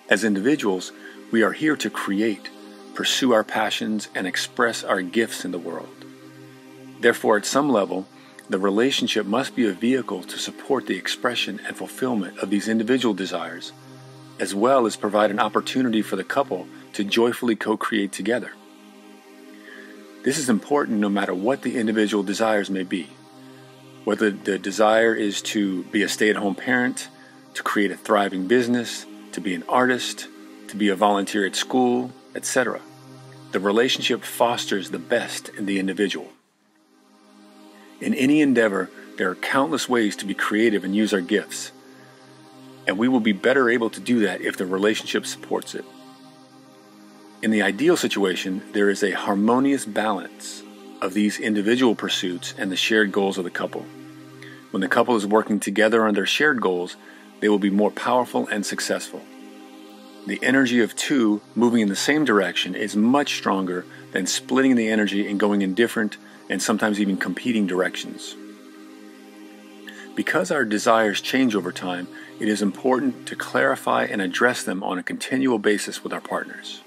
As individuals, we are here to create, pursue our passions, and express our gifts in the world. Therefore, at some level, the relationship must be a vehicle to support the expression and fulfillment of these individual desires, as well as provide an opportunity for the couple to joyfully co-create together. This is important no matter what the individual desires may be, whether the desire is to be a stay-at-home parent, to create a thriving business, to be an artist, to be a volunteer at school, etc. The relationship fosters the best in the individual. In any endeavor, there are countless ways to be creative and use our gifts, and we will be better able to do that if the relationship supports it. In the ideal situation, there is a harmonious balance of these individual pursuits and the shared goals of the couple. When the couple is working together on their shared goals, they will be more powerful and successful. The energy of two moving in the same direction is much stronger than splitting the energy and going in different and sometimes even competing directions. Because our desires change over time, it is important to clarify and address them on a continual basis with our partners.